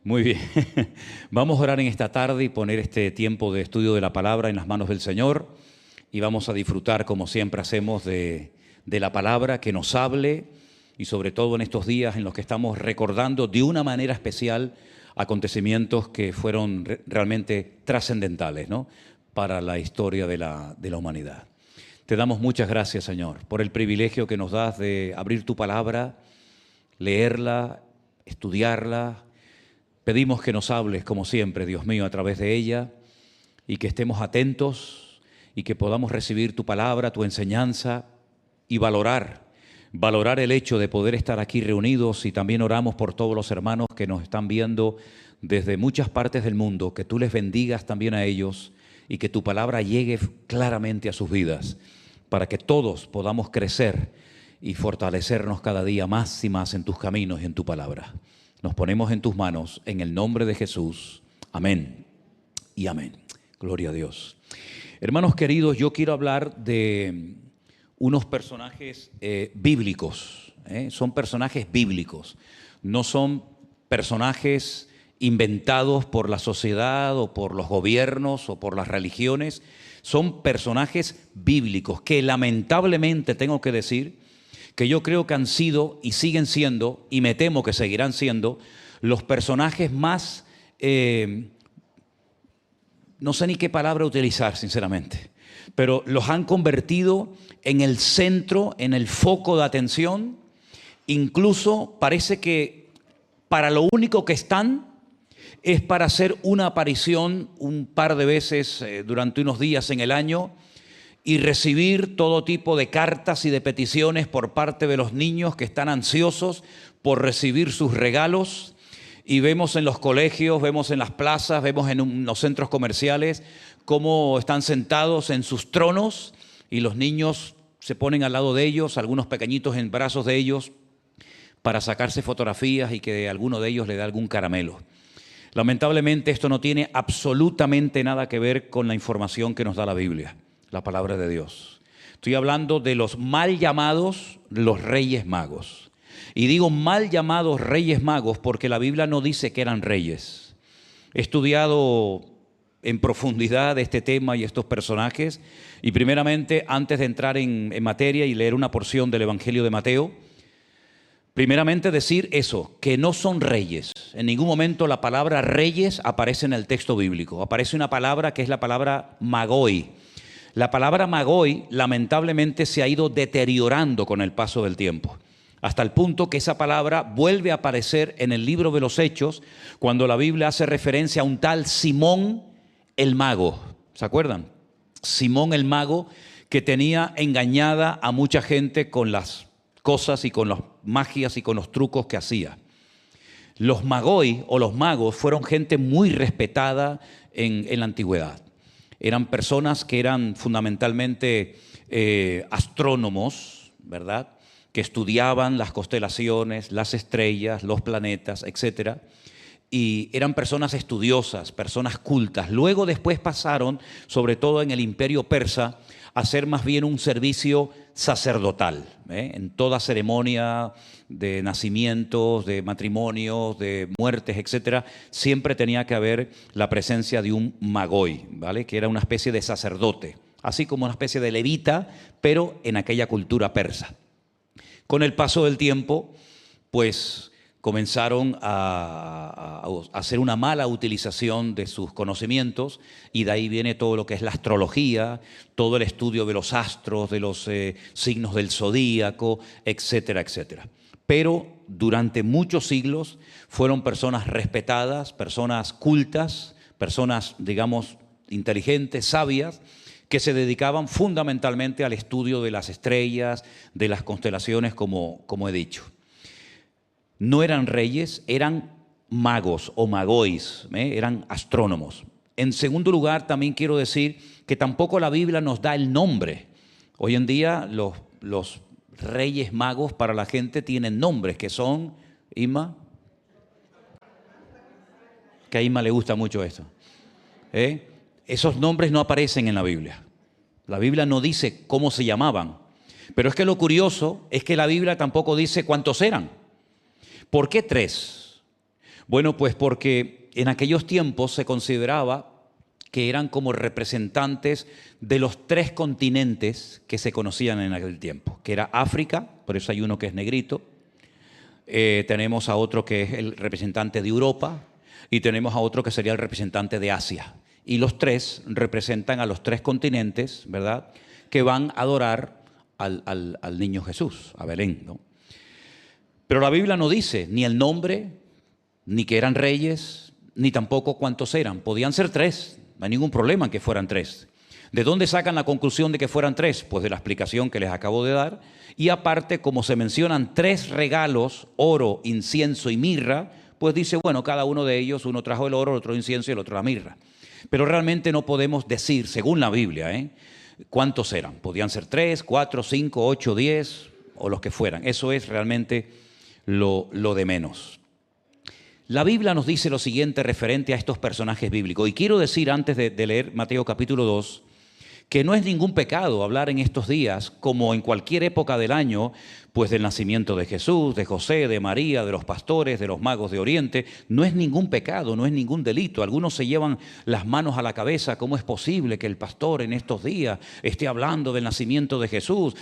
Muy bien. Vamos a orar en esta tarde y poner este tiempo de estudio de la palabra en las manos del Señor y vamos a disfrutar, como siempre hacemos, de la palabra que nos hable y sobre todo en estos días en los que estamos recordando de una manera especial acontecimientos que fueron realmente trascendentales, ¿no?, para la historia de la humanidad. Te damos muchas gracias, Señor, por el privilegio que nos das de abrir tu palabra, leerla, estudiarla. Pedimos que nos hables, como siempre, Dios mío, a través de ella y que estemos atentos y que podamos recibir tu palabra, tu enseñanza y valorar el hecho de poder estar aquí reunidos. Y también oramos por todos los hermanos que nos están viendo desde muchas partes del mundo, que tú les bendigas también a ellos y que tu palabra llegue claramente a sus vidas para que todos podamos crecer y fortalecernos cada día más y más en tus caminos y en tu palabra. Nos ponemos en tus manos, en el nombre de Jesús. Amén y amén. Gloria a Dios. Hermanos queridos, yo quiero hablar de unos personajes bíblicos. Son personajes bíblicos. No son personajes inventados por la sociedad o por los gobiernos o por las religiones. Son personajes bíblicos que lamentablemente tengo que decir que yo creo que han sido y siguen siendo, y me temo que seguirán siendo, los personajes más, no sé ni qué palabra utilizar, sinceramente, pero los han convertido en el centro, en el foco de atención. Incluso parece que para lo único que están es para hacer una aparición un par de veces durante unos días en el año, y recibir todo tipo de cartas y de peticiones por parte de los niños que están ansiosos por recibir sus regalos. Y vemos en los colegios, vemos en las plazas, vemos en los centros comerciales cómo están sentados en sus tronos y los niños se ponen al lado de ellos, algunos pequeñitos en brazos de ellos, para sacarse fotografías y que alguno de ellos le dé algún caramelo. Lamentablemente esto no tiene absolutamente nada que ver con la información que nos da la Biblia, la palabra de Dios. Estoy hablando de los mal llamados los Reyes Magos. Y digo mal llamados Reyes Magos porque la Biblia no dice que eran reyes. He estudiado en profundidad este tema y estos personajes. Y primeramente, antes de entrar en materia y leer una porción del Evangelio de Mateo, primeramente decir eso, que no son reyes. En ningún momento la palabra reyes aparece en el texto bíblico. Aparece una palabra que es la palabra magoi. La palabra magoi lamentablemente se ha ido deteriorando con el paso del tiempo, hasta el punto que esa palabra vuelve a aparecer en el libro de los Hechos cuando la Biblia hace referencia a un tal Simón el Mago. ¿Se acuerdan? Simón el Mago, que tenía engañada a mucha gente con las cosas y con las magias y con los trucos que hacía. Los magoi o los magos fueron gente muy respetada en la antigüedad. Eran personas que eran fundamentalmente astrónomos, ¿verdad?, que estudiaban las constelaciones, las estrellas, los planetas, etc. Y eran personas estudiosas, personas cultas. Luego después pasaron, sobre todo en el Imperio Persa, a hacer más bien un servicio sacerdotal. En toda ceremonia de nacimientos, de matrimonios, de muertes, etcétera, siempre tenía que haber la presencia de un magoi, ¿vale?, que era una especie de sacerdote, así como una especie de levita, pero en aquella cultura persa. Con el paso del tiempo, pues comenzaron a hacer una mala utilización de sus conocimientos, y de ahí viene todo lo que es la astrología, todo el estudio de los astros, de los signos del zodíaco, etcétera, etcétera. Pero durante muchos siglos fueron personas respetadas, personas cultas, personas, digamos, inteligentes, sabias, que se dedicaban fundamentalmente al estudio de las estrellas, de las constelaciones, como he dicho. No eran reyes, eran magos o magois, eran astrónomos. En segundo lugar, también quiero decir que tampoco la Biblia nos da el nombre. Hoy en día los reyes magos para la gente tienen nombres que son, Isma, que a Isma le gusta mucho esto. Esos nombres no aparecen en la Biblia. La Biblia no dice cómo se llamaban. Pero es que lo curioso es que la Biblia tampoco dice cuántos eran. ¿Por qué 3? Bueno, pues porque en aquellos tiempos se consideraba que eran como representantes de los 3 continentes que se conocían en aquel tiempo, que era África, por eso hay uno que es negrito, tenemos a otro que es el representante de Europa y tenemos a otro que sería el representante de Asia. Y los 3 representan a los 3 continentes, ¿verdad?, que van a adorar al niño Jesús, a Belén, ¿no? Pero la Biblia no dice ni el nombre, ni que eran reyes, ni tampoco cuántos eran. Podían ser 3, no hay ningún problema en que fueran 3. ¿De dónde sacan la conclusión de que fueran 3? Pues de la explicación que les acabo de dar. Y aparte, como se mencionan 3 regalos, oro, incienso y mirra, pues dice, bueno, cada uno de ellos, uno trajo el oro, el otro incienso y el otro la mirra. Pero realmente no podemos decir, según la Biblia, cuántos eran. Podían ser 3, 4, 5, 8, 10 o los que fueran. Eso es realmente lo de menos. La Biblia nos dice lo siguiente referente a estos personajes bíblicos. Y quiero decir antes de leer Mateo capítulo 2, que no es ningún pecado hablar en estos días, como en cualquier época del año, pues del nacimiento de Jesús, de José, de María, de los pastores, de los magos de Oriente. No es ningún pecado, no es ningún delito. Algunos se llevan las manos a la cabeza. ¿Cómo es posible que el pastor en estos días esté hablando del nacimiento de Jesús?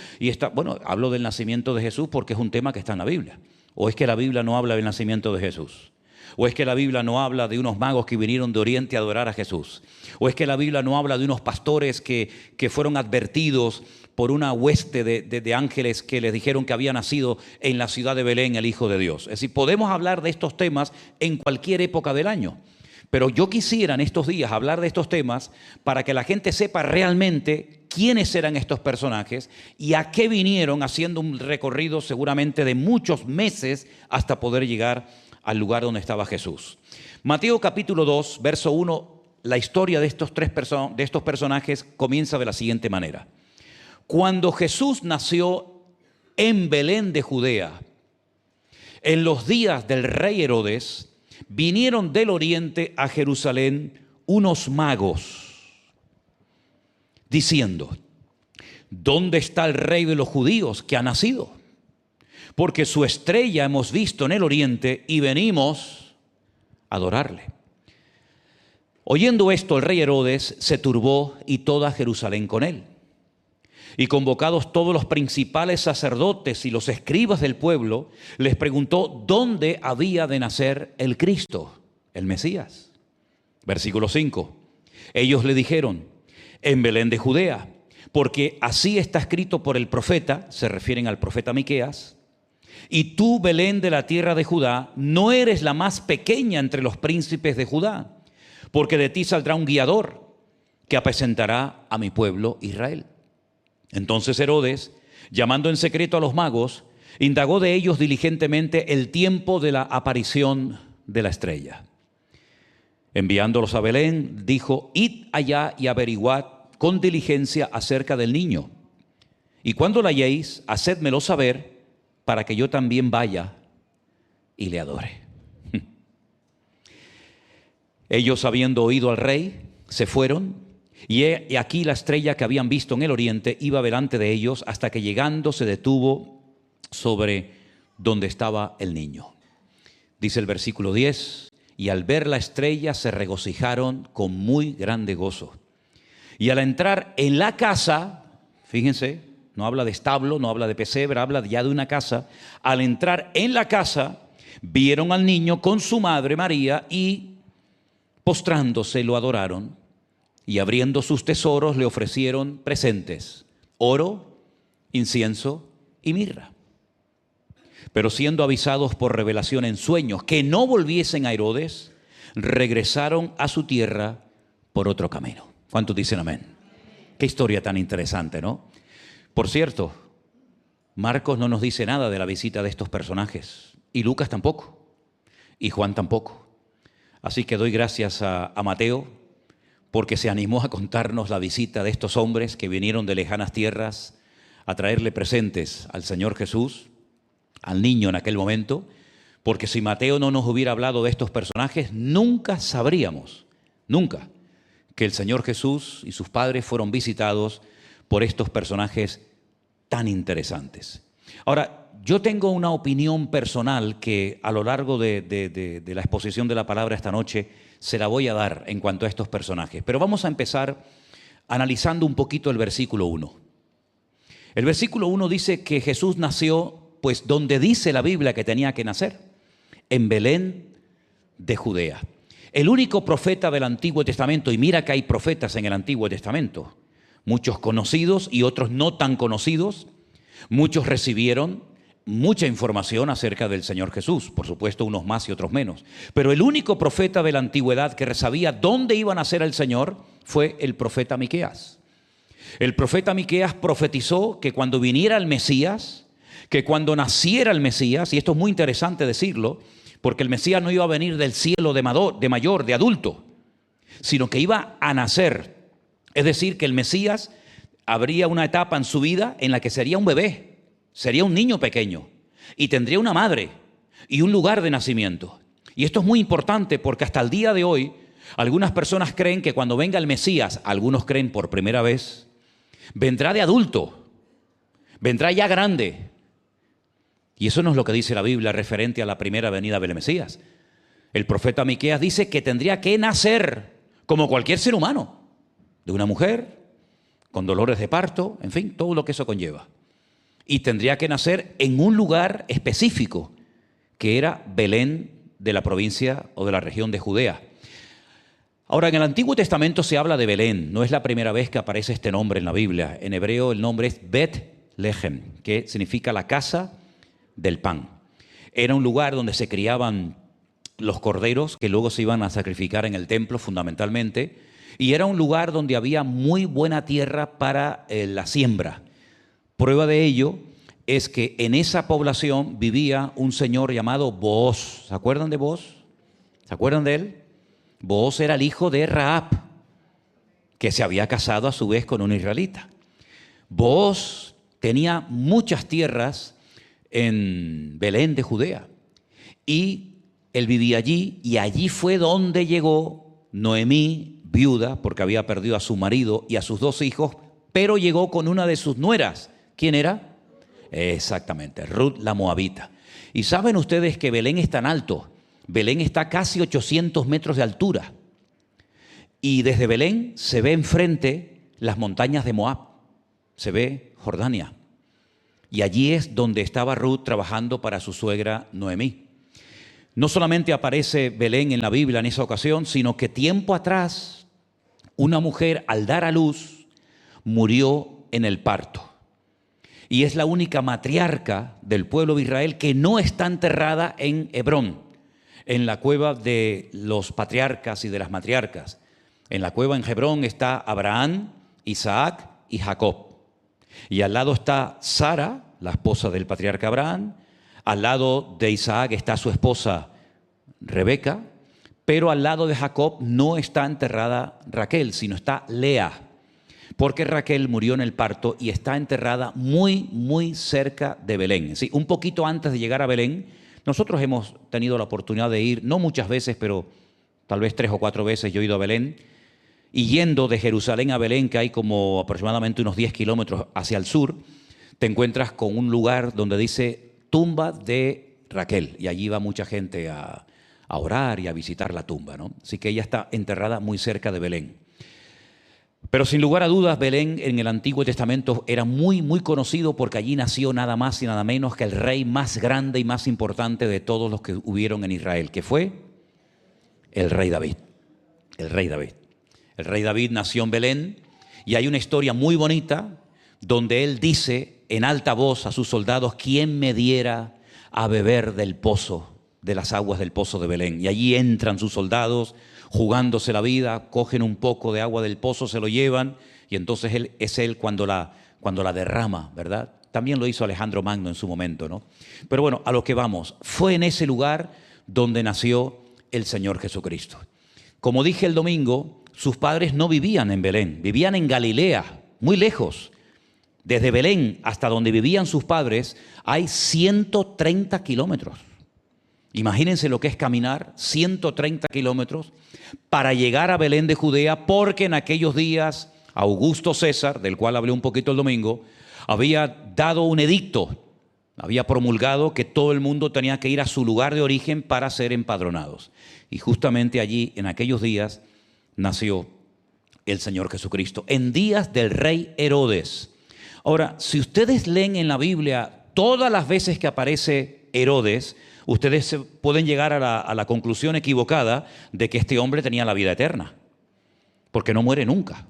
Bueno, hablo del nacimiento de Jesús porque es un tema que está en la Biblia. ¿O es que la Biblia no habla del nacimiento de Jesús? ¿O es que la Biblia no habla de unos magos que vinieron de Oriente a adorar a Jesús? ¿O es que la Biblia no habla de unos pastores que fueron advertidos por una hueste de ángeles que les dijeron que había nacido en la ciudad de Belén el Hijo de Dios? Es decir, podemos hablar de estos temas en cualquier época del año. Pero yo quisiera en estos días hablar de estos temas para que la gente sepa realmente quiénes eran estos personajes y a qué vinieron, haciendo un recorrido seguramente de muchos meses hasta poder llegar al lugar donde estaba Jesús. Mateo capítulo 2, verso 1, la historia de estos personajes comienza de la siguiente manera. Cuando Jesús nació en Belén de Judea, en los días del rey Herodes, vinieron del oriente a Jerusalén unos magos, diciendo, ¿dónde está el rey de los judíos que ha nacido? Porque su estrella hemos visto en el oriente y venimos a adorarle. Oyendo esto, el rey Herodes se turbó y toda Jerusalén con él. Y convocados todos los principales sacerdotes y los escribas del pueblo, les preguntó dónde había de nacer el Cristo, el Mesías. Versículo 5. Ellos le dijeron, en Belén de Judea, porque así está escrito por el profeta, se refieren al profeta Miqueas, y tú, Belén de la tierra de Judá, no eres la más pequeña entre los príncipes de Judá, porque de ti saldrá un guiador que apacentará a mi pueblo Israel. Entonces Herodes, llamando en secreto a los magos, indagó de ellos diligentemente el tiempo de la aparición de la estrella. Enviándolos a Belén, dijo, id allá y averiguad con diligencia acerca del niño. Y cuando la halléis, hacédmelo saber, para que yo también vaya y le adore. Ellos, habiendo oído al rey, se fueron, y aquí la estrella que habían visto en el oriente iba delante de ellos, hasta que llegando se detuvo sobre donde estaba el niño. Dice el versículo 10, y al ver la estrella se regocijaron con muy grande gozo. Y al entrar en la casa, fíjense, no habla de establo, no habla de pesebre, habla ya de una casa. Al entrar en la casa, vieron al niño con su madre María y postrándose lo adoraron. Y abriendo sus tesoros le ofrecieron presentes, oro, incienso y mirra. Pero siendo avisados por revelación en sueños que no volviesen a Herodes, regresaron a su tierra por otro camino. ¿Cuántos dicen amén? Qué historia tan interesante, ¿no? Por cierto, Marcos no nos dice nada de la visita de estos personajes, y Lucas tampoco, y Juan tampoco. Así que doy gracias a Mateo, porque se animó a contarnos la visita de estos hombres que vinieron de lejanas tierras a traerle presentes al Señor Jesús, al niño en aquel momento, porque si Mateo no nos hubiera hablado de estos personajes, nunca sabríamos, nunca, que el Señor Jesús y sus padres fueron visitados por estos personajes tan interesantes. Ahora, yo tengo una opinión personal que a lo largo de la exposición de la palabra esta noche se la voy a dar en cuanto a estos personajes. Pero vamos a empezar analizando un poquito el versículo 1. El versículo 1 dice que Jesús nació, pues donde dice la Biblia que tenía que nacer, en Belén de Judea. El único profeta del Antiguo Testamento, y mira que hay profetas en el Antiguo Testamento, muchos conocidos y otros no tan conocidos, muchos recibieron mucha información acerca del Señor Jesús, por supuesto unos más y otros menos, pero el único profeta de la antigüedad que sabía dónde iba a nacer el Señor fue el profeta Miqueas. El profeta Miqueas profetizó que cuando viniera el Mesías, que cuando naciera el Mesías, y esto es muy interesante decirlo, porque el Mesías no iba a venir del cielo de mayor, de adulto, sino que iba a nacer. Es decir, que el Mesías habría una etapa en su vida en la que sería un bebé, sería un niño pequeño, y tendría una madre y un lugar de nacimiento. Y esto es muy importante porque hasta el día de hoy, algunas personas creen que cuando venga el Mesías, algunos creen por primera vez, vendrá de adulto, vendrá ya grande. Y eso no es lo que dice la Biblia referente a la primera venida del Mesías. El profeta Miqueas dice que tendría que nacer como cualquier ser humano, de una mujer, con dolores de parto, en fin, todo lo que eso conlleva. Y tendría que nacer en un lugar específico, que era Belén de la provincia o de la región de Judea. Ahora, en el Antiguo Testamento se habla de Belén, no es la primera vez que aparece este nombre en la Biblia. En hebreo el nombre es Bet-Lehem, que significa la casa del pan. Era un lugar donde se criaban los corderos que luego se iban a sacrificar en el templo fundamentalmente, y era un lugar donde había muy buena tierra para la siembra. Prueba de ello es que en esa población vivía un señor llamado Booz. ¿Se acuerdan de Booz? ¿Se acuerdan de él? Booz era el hijo de Rahab, que se había casado a su vez con un israelita. Booz tenía muchas tierras en Belén de Judea, y él vivía allí, y allí fue donde llegó Noemí, viuda, porque había perdido a su marido y a sus 2 hijos, pero llegó con una de sus nueras. ¿Quién era? Exactamente, Ruth la Moabita. Y saben ustedes que Belén es tan alto, Belén está casi 800 metros de altura, y desde Belén se ve enfrente las montañas de Moab, se ve Jordania. Y allí es donde estaba Ruth trabajando para su suegra Noemí. No solamente aparece Belén en la Biblia en esa ocasión, sino que tiempo atrás una mujer al dar a luz murió en el parto. Y es la única matriarca del pueblo de Israel que no está enterrada en Hebrón, en la cueva de los patriarcas y de las matriarcas. En la cueva en Hebrón está Abraham, Isaac y Jacob. Y al lado está Sara, la esposa del patriarca Abraham. Al lado de Isaac está su esposa Rebeca. Pero al lado de Jacob no está enterrada Raquel, sino está Lea. Porque Raquel murió en el parto y está enterrada muy, muy cerca de Belén. ¿Sí? Un poquito antes de llegar a Belén, nosotros hemos tenido la oportunidad de ir, no muchas veces, pero tal vez 3 o 4 veces yo he ido a Belén. Y yendo de Jerusalén a Belén, que hay como aproximadamente unos 10 kilómetros hacia el sur, te encuentras con un lugar donde dice tumba de Raquel. Y allí va mucha gente a orar y a visitar la tumba, ¿no? Así que ella está enterrada muy cerca de Belén. Pero sin lugar a dudas, Belén en el Antiguo Testamento era muy, muy conocido porque allí nació nada más y nada menos que el rey más grande y más importante de todos los que hubieron en Israel, que fue el rey David. El rey David. El rey David nació en Belén y hay una historia muy bonita donde él dice en alta voz a sus soldados: ¿quién me diera a beber del pozo, de las aguas del pozo de Belén? Y allí entran sus soldados jugándose la vida, cogen un poco de agua del pozo, se lo llevan, y entonces él cuando la derrama, ¿verdad? También lo hizo Alejandro Magno en su momento, ¿no? Pero bueno, a lo que vamos, fue en ese lugar donde nació el Señor Jesucristo. Como dije el domingo, sus padres no vivían en Belén, vivían en Galilea, muy lejos. Desde Belén hasta donde vivían sus padres hay 130 kilómetros. Imagínense lo que es caminar 130 kilómetros para llegar a Belén de Judea, porque en aquellos días Augusto César, del cual hablé un poquito el domingo, había dado un edicto Había promulgado que todo el mundo tenía que ir a su lugar de origen para ser empadronados. Y justamente allí, en aquellos días, nació el Señor Jesucristo, en días del rey Herodes. Ahora, si ustedes leen en la Biblia todas las veces que aparece Herodes, ustedes pueden llegar a la conclusión equivocada de que este hombre tenía la vida eterna, porque no muere nunca.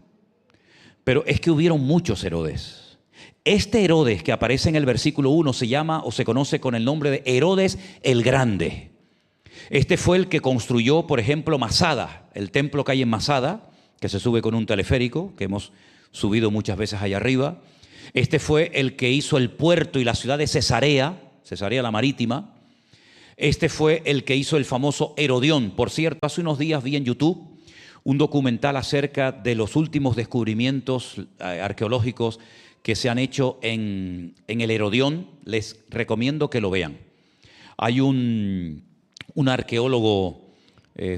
Pero es que hubieron muchos Herodes. Este Herodes que aparece en el versículo 1 se llama o se conoce con el nombre de Herodes el Grande. Este fue el que construyó, por ejemplo, Masada, el templo que hay en Masada, que se sube con un teleférico, que hemos subido muchas veces allá arriba. Este fue el que hizo el puerto y la ciudad de Cesarea la Marítima. Este fue el que hizo el famoso Herodión. Por cierto, hace unos días vi en YouTube un documental acerca de los últimos descubrimientos arqueológicos que se han hecho en el Herodión. Les recomiendo que lo vean. Hay un arqueólogo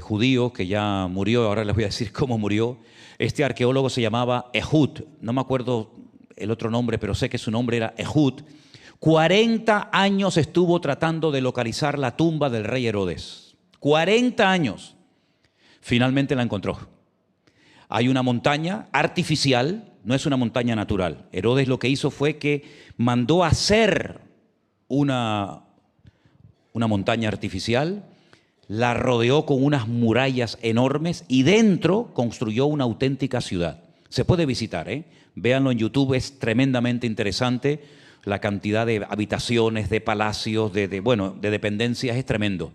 judío que ya murió, ahora les voy a decir cómo murió. Este arqueólogo se llamaba Ehud, no me acuerdo el otro nombre, pero sé que su nombre era Ehud. 40 años estuvo tratando de localizar la tumba del rey Herodes. 40 años. Finalmente la encontró. Hay una montaña artificial, no es una montaña natural. Herodes lo que hizo fue que mandó hacer una montaña artificial, la rodeó con unas murallas enormes y dentro construyó una auténtica ciudad. Se puede visitar, véanlo en YouTube, es tremendamente interesante. La cantidad de habitaciones, de palacios, de dependencias es tremendo.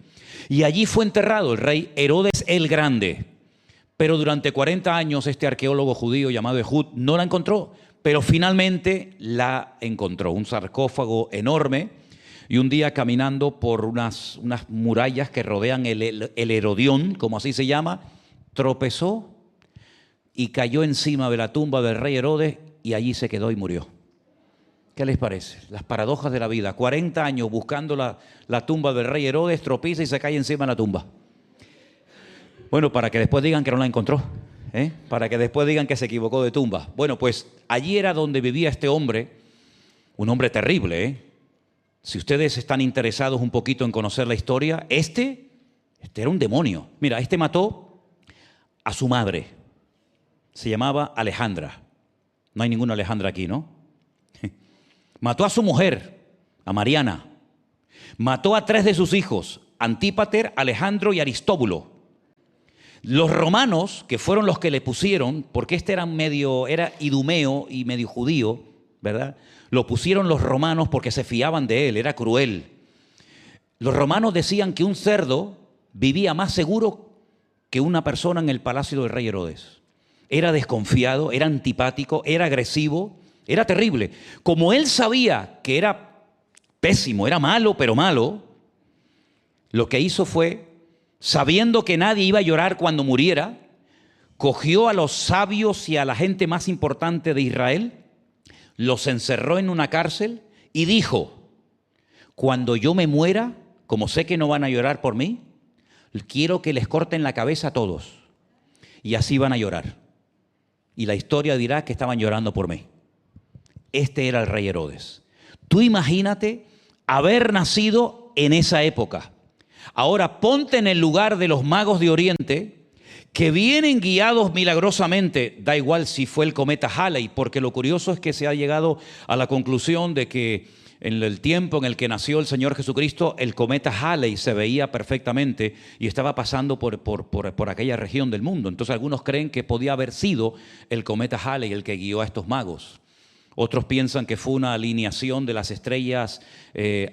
Y allí fue enterrado el rey Herodes el Grande. Pero durante 40 años este arqueólogo judío llamado Ehud no la encontró, pero finalmente la encontró. Un sarcófago enorme y un día caminando por unas murallas que rodean el Herodión, como así se llama, tropezó y cayó encima de la tumba del rey Herodes y allí se quedó y murió. ¿Qué les parece? Las paradojas de la vida. 40 años buscando la tumba del rey Herodes, tropieza y se cae encima de la tumba. Bueno, para que después digan que no la encontró, para que después digan que se equivocó de tumba. Bueno, pues allí era donde vivía este hombre, un hombre terrible. Si ustedes están interesados un poquito en conocer la historia, este era un demonio. Mira, este mató a su madre, se llamaba Alejandra. No hay ninguna Alejandra aquí, ¿no? Mató a su mujer, a Mariana. Mató a 3 de sus hijos, Antípater, Alejandro y Aristóbulo. Los romanos, que fueron los que le pusieron, porque este era idumeo y medio judío, ¿verdad? Lo pusieron los romanos porque se fiaban de él, era cruel. Los romanos decían que un cerdo vivía más seguro que una persona en el palacio del rey Herodes. Era desconfiado, era antipático, era agresivo, era terrible. Como él sabía que era pésimo, era malo, pero malo, lo que hizo fue, sabiendo que nadie iba a llorar cuando muriera, cogió a los sabios y a la gente más importante de Israel, los encerró en una cárcel y dijo: cuando yo me muera, como sé que no van a llorar por mí, quiero que les corten la cabeza a todos. Y así van a llorar. Y la historia dirá que estaban llorando por mí. Este era el rey Herodes. Tú imagínate haber nacido en esa época. Ahora ponte en el lugar de los magos de Oriente que vienen guiados milagrosamente, da igual si fue el cometa Halley, porque lo curioso es que se ha llegado a la conclusión de que en el tiempo en el que nació el Señor Jesucristo, el cometa Halley se veía perfectamente y estaba pasando por aquella región del mundo. Entonces algunos creen que podía haber sido el cometa Halley el que guió a estos magos. Otros piensan que fue una alineación de las estrellas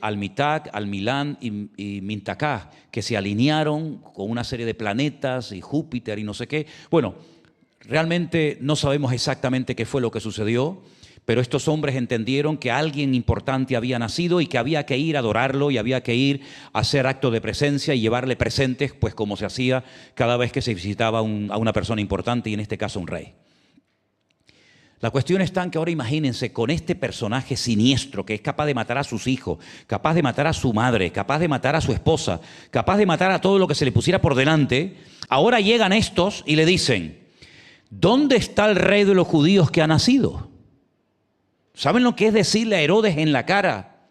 Almitag, Almilán y Mintakah, que se alinearon con una serie de planetas y Júpiter y no sé qué. Bueno, realmente no sabemos exactamente qué fue lo que sucedió, pero estos hombres entendieron que alguien importante había nacido y que había que ir a adorarlo y había que ir a hacer acto de presencia y llevarle presentes, pues como se hacía cada vez que se visitaba a una persona importante y en este caso un rey. La cuestión está en que ahora imagínense con este personaje siniestro que es capaz de matar a sus hijos, capaz de matar a su madre, capaz de matar a su esposa, capaz de matar a todo lo que se le pusiera por delante. Ahora llegan estos y le dicen: ¿dónde está el rey de los judíos que ha nacido? ¿Saben lo que es decirle a Herodes en la cara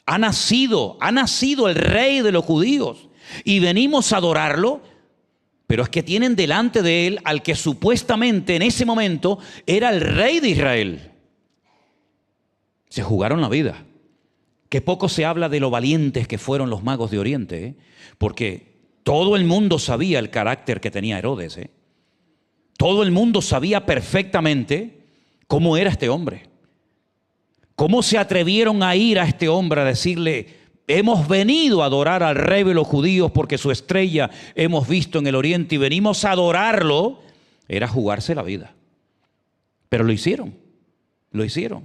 ha nacido el rey de los judíos y venimos a adorarlo. Pero es que tienen delante de él al que supuestamente en ese momento era el rey de Israel. Se jugaron la vida. Que poco se habla de lo valientes que fueron los magos de Oriente, ¿eh? Porque todo el mundo sabía el carácter que tenía Herodes, ¿eh? Todo el mundo sabía perfectamente cómo era este hombre. Cómo se atrevieron a ir a este hombre a decirle: hemos venido a adorar al rey de los judíos porque su estrella hemos visto en el oriente y venimos a adorarlo. Era jugarse la vida. Pero lo hicieron. Lo hicieron.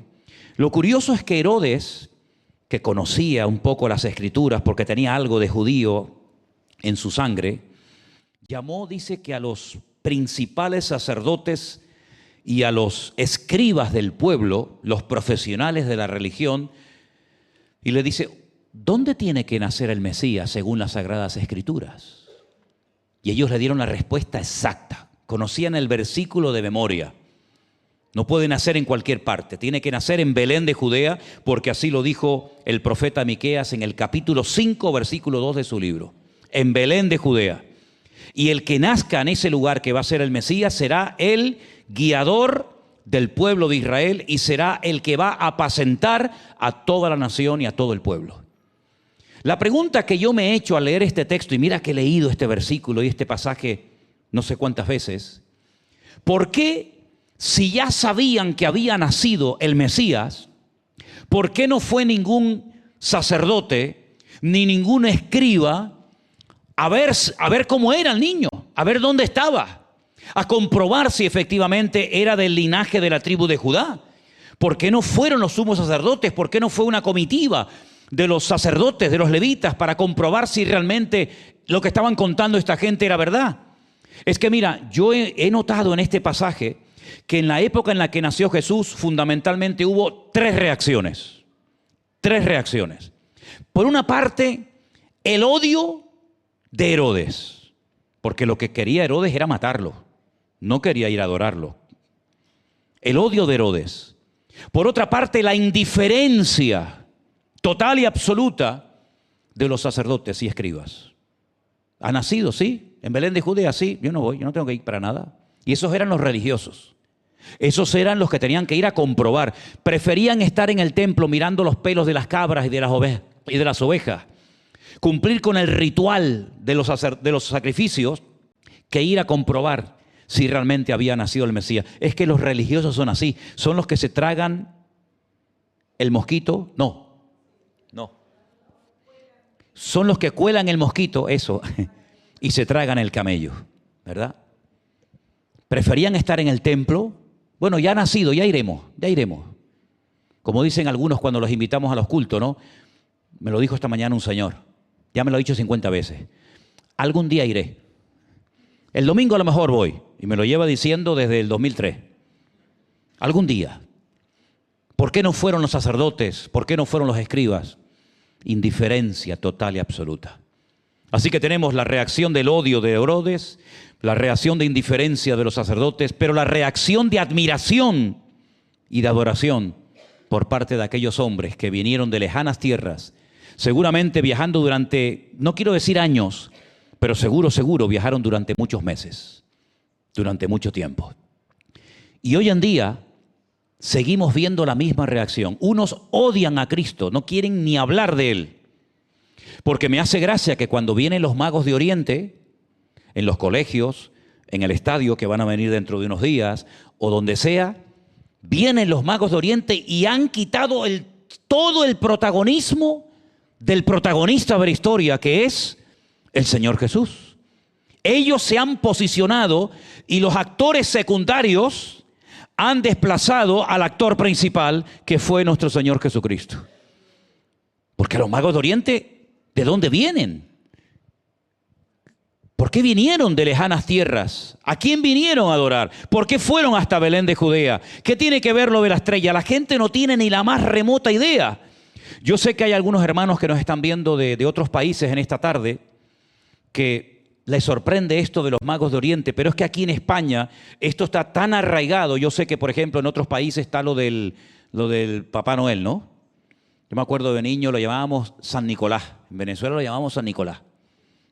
Lo curioso es que Herodes, que conocía un poco las escrituras porque tenía algo de judío en su sangre, llamó, dice, que a los principales sacerdotes y a los escribas del pueblo, los profesionales de la religión, y le dice: ¿dónde tiene que nacer el Mesías según las Sagradas Escrituras? Y ellos le dieron la respuesta exacta. Conocían el versículo de memoria. No puede nacer en cualquier parte. Tiene que nacer en Belén de Judea, porque así lo dijo el profeta Miqueas en el capítulo 5, versículo 2 de su libro. En Belén de Judea. Y el que nazca en ese lugar que va a ser el Mesías será el guiador del pueblo de Israel y será el que va a apacentar a toda la nación y a todo el pueblo. La pregunta que yo me he hecho al leer este texto, y mira que he leído este versículo y este pasaje no sé cuántas veces: ¿por qué, si ya sabían que había nacido el Mesías, por qué no fue ningún sacerdote ni ningún escriba a ver cómo era el niño, a ver dónde estaba, a comprobar si efectivamente era del linaje de la tribu de Judá? ¿Por qué no fueron los sumos sacerdotes? ¿Por qué no fue una comitiva de los sacerdotes, de los levitas, para comprobar si realmente lo que estaban contando esta gente era verdad? Es que mira, yo he notado en este pasaje que en la época en la que nació Jesús, fundamentalmente hubo tres reacciones. Tres reacciones. Por una parte, el odio de Herodes, porque lo que quería Herodes era matarlo, no quería ir a adorarlo. El odio de Herodes. Por otra parte, la indiferencia total y absoluta de los sacerdotes y escribas. Ha nacido, sí, en Belén de Judea, sí, yo no voy, yo no tengo que ir para nada. Y esos eran los religiosos. Esos eran los que tenían que ir a comprobar. Preferían estar en el templo mirando los pelos de las cabras y de las ovejas, cumplir con el ritual de los sacrificios, que ir a comprobar si realmente había nacido el Mesías. Es que los religiosos son así, son los que se tragan el mosquito, no. Son los que cuelan el mosquito, eso, y se tragan el camello, ¿verdad? Preferían estar en el templo. Bueno, ya ha nacido, ya iremos. Como dicen algunos cuando los invitamos a los cultos, ¿no? Me lo dijo esta mañana un señor, ya me lo ha dicho 50 veces. Algún día iré. El domingo a lo mejor voy, y me lo lleva diciendo desde el 2003. Algún día. ¿Por qué no fueron los sacerdotes? ¿Por qué no fueron los escribas? Indiferencia total y absoluta. Así que tenemos la reacción del odio de Herodes, la reacción de indiferencia de los sacerdotes, pero la reacción de admiración y de adoración por parte de aquellos hombres que vinieron de lejanas tierras, seguramente viajando durante, no quiero decir años, pero seguro viajaron durante muchos meses, durante mucho tiempo. Y hoy en día seguimos viendo la misma reacción. Unos odian a Cristo, no quieren ni hablar de Él. Porque me hace gracia que cuando vienen los magos de Oriente, en los colegios, en el estadio que van a venir dentro de unos días, o donde sea, vienen los magos de Oriente y han quitado todo el protagonismo del protagonista de la historia, que es el Señor Jesús. Ellos se han posicionado y los actores secundarios han desplazado al actor principal, que fue nuestro Señor Jesucristo. Porque los magos de Oriente, ¿de dónde vienen? ¿Por qué vinieron de lejanas tierras? ¿A quién vinieron a adorar? ¿Por qué fueron hasta Belén de Judea? ¿Qué tiene que ver lo de la estrella? La gente no tiene ni la más remota idea. Yo sé que hay algunos hermanos que nos están viendo de otros países en esta tarde que les sorprende esto de los magos de Oriente, pero es que aquí en España esto está tan arraigado. Yo sé que, por ejemplo, en otros países está lo del Papá Noel, ¿no? Yo me acuerdo de niño, lo llamábamos San Nicolás. En Venezuela lo llamábamos San Nicolás.